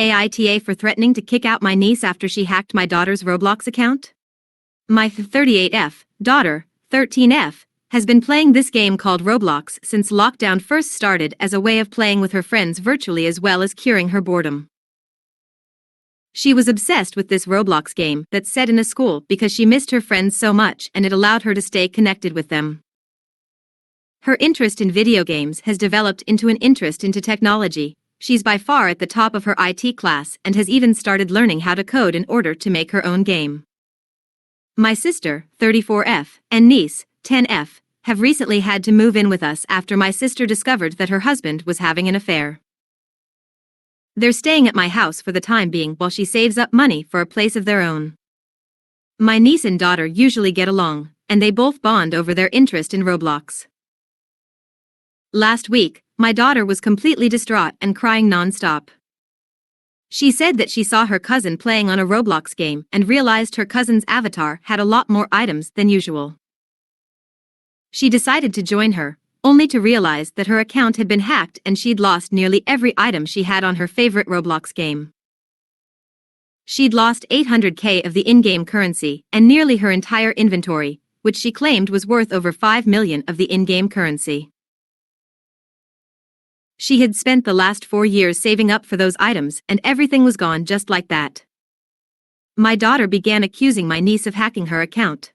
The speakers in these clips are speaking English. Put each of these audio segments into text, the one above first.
AITA for threatening to kick out my niece after she hacked my daughter's Roblox account? My 38F daughter, 13F, has been playing this game called Roblox since lockdown first started as a way of playing with her friends virtually as well as curing her boredom. She was obsessed with this Roblox game that's set in a school because she missed her friends so much and it allowed her to stay connected with them. Her interest in video games has developed into an interest into technology. She's by far at the top of her IT class and has even started learning how to code in order to make her own game. My sister, 34F, and niece, 10F, have recently had to move in with us after my sister discovered that her husband was having an affair. They're staying at my house for the time being while she saves up money for a place of their own. My niece and daughter usually get along, and they both bond over their interest in Roblox. Last week, my daughter was completely distraught and crying non-stop. She said that she saw her cousin playing on a Roblox game and realized her cousin's avatar had a lot more items than usual. She decided to join her, only to realize that her account had been hacked and she'd lost nearly every item she had on her favorite Roblox game. She'd lost 800K of the in-game currency and nearly her entire inventory, which she claimed was worth over 5 million of the in-game currency. She had spent the last 4 years saving up for those items and everything was gone just like that. My daughter began accusing my niece of hacking her account.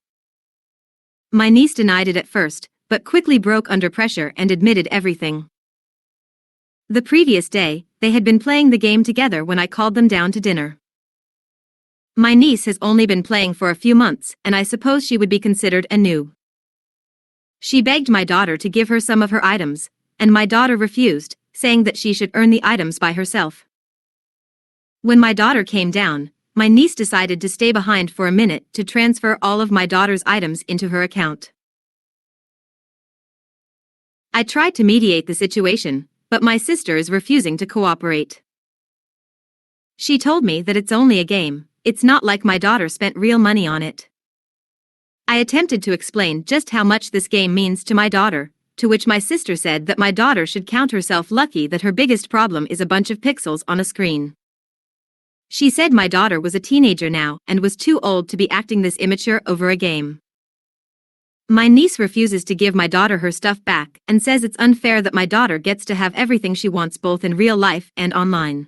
My niece denied it at first, but quickly broke under pressure and admitted everything. The previous day, they had been playing the game together when I called them down to dinner. My niece has only been playing for a few months, and I suppose she would be considered a noob. She begged my daughter to give her some of her items, and my daughter refused, saying that she should earn the items by herself. When my daughter came down, my niece decided to stay behind for a minute to transfer all of my daughter's items into her account. I tried to mediate the situation, but my sister is refusing to cooperate. She told me that it's only a game, it's not like my daughter spent real money on it. I attempted to explain just how much this game means to my daughter, to which my sister said that my daughter should count herself lucky that her biggest problem is a bunch of pixels on a screen. She said my daughter was a teenager now and was too old to be acting this immature over a game. My niece refuses to give my daughter her stuff back and says it's unfair that my daughter gets to have everything she wants both in real life and online.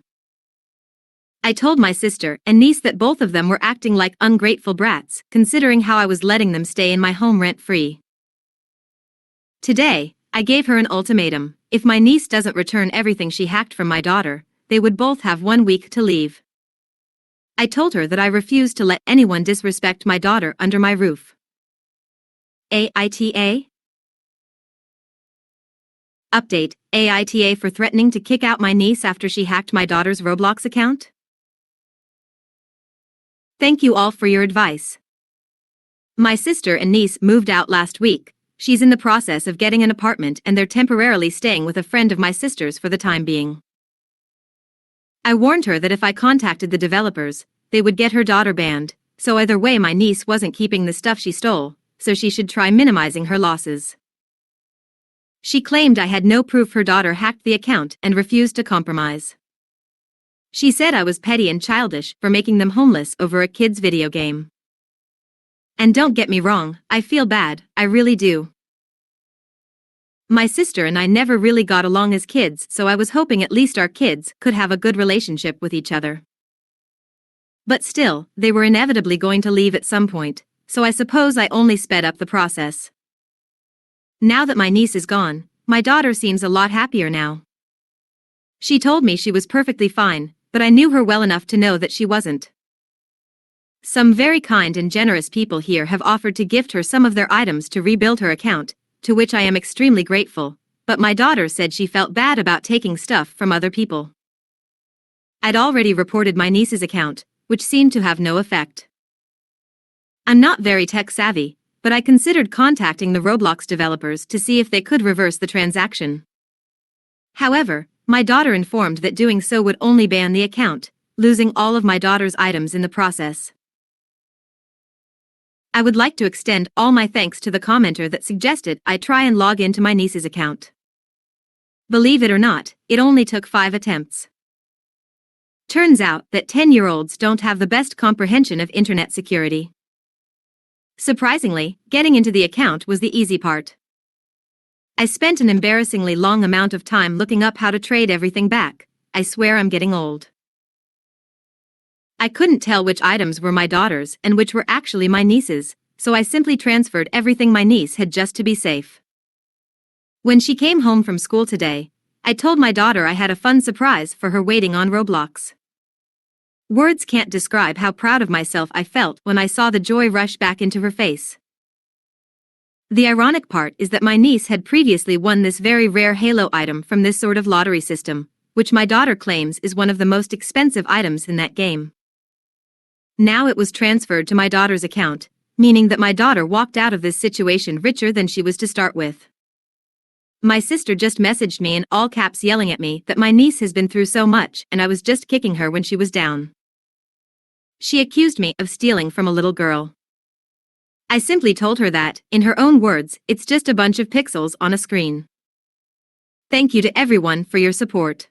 I told my sister and niece that both of them were acting like ungrateful brats, considering how I was letting them stay in my home rent-free. Today, I gave her an ultimatum: if my niece doesn't return everything she hacked from my daughter, they would both have 1 week to leave. I told her that I refuse to let anyone disrespect my daughter under my roof. AITA? Update: AITA for threatening to kick out my niece after she hacked my daughter's Roblox account? Thank you all for your advice. My sister and niece moved out last week. She's in the process of getting an apartment and they're temporarily staying with a friend of my sister's for the time being. I warned her that if I contacted the developers, they would get her daughter banned, so either way my niece wasn't keeping the stuff she stole, so she should try minimizing her losses. She claimed I had no proof her daughter hacked the account and refused to compromise. She said I was petty and childish for making them homeless over a kid's video game. And don't get me wrong, I feel bad, I really do. My sister and I never really got along as kids, so I was hoping at least our kids could have a good relationship with each other. But still, they were inevitably going to leave at some point, so I suppose I only sped up the process. Now that my niece is gone, my daughter seems a lot happier now. She told me she was perfectly fine, but I knew her well enough to know that she wasn't. Some very kind and generous people here have offered to gift her some of their items to rebuild her account, to which I am extremely grateful, but my daughter said she felt bad about taking stuff from other people. I'd already reported my niece's account, which seemed to have no effect. I'm not very tech-savvy, but I considered contacting the Roblox developers to see if they could reverse the transaction. However, my daughter informed that doing so would only ban the account, losing all of my daughter's items in the process. I would like to extend all my thanks to the commenter that suggested I try and log into my niece's account. Believe it or not, it only took 5 attempts. Turns out that 10-year-olds don't have the best comprehension of internet security. Surprisingly, getting into the account was the easy part. I spent an embarrassingly long amount of time looking up how to trade everything back. I swear I'm getting old. I couldn't tell which items were my daughter's and which were actually my niece's, so I simply transferred everything my niece had just to be safe. When she came home from school today, I told my daughter I had a fun surprise for her waiting on Roblox. Words can't describe how proud of myself I felt when I saw the joy rush back into her face. The ironic part is that my niece had previously won this very rare Halo item from this sort of lottery system, which my daughter claims is one of the most expensive items in that game. Now it was transferred to my daughter's account, meaning that my daughter walked out of this situation richer than she was to start with. My sister just messaged me in all caps yelling at me that my niece has been through so much and I was just kicking her when she was down. She accused me of stealing from a little girl. I simply told her that, in her own words, it's just a bunch of pixels on a screen. Thank you to everyone for your support.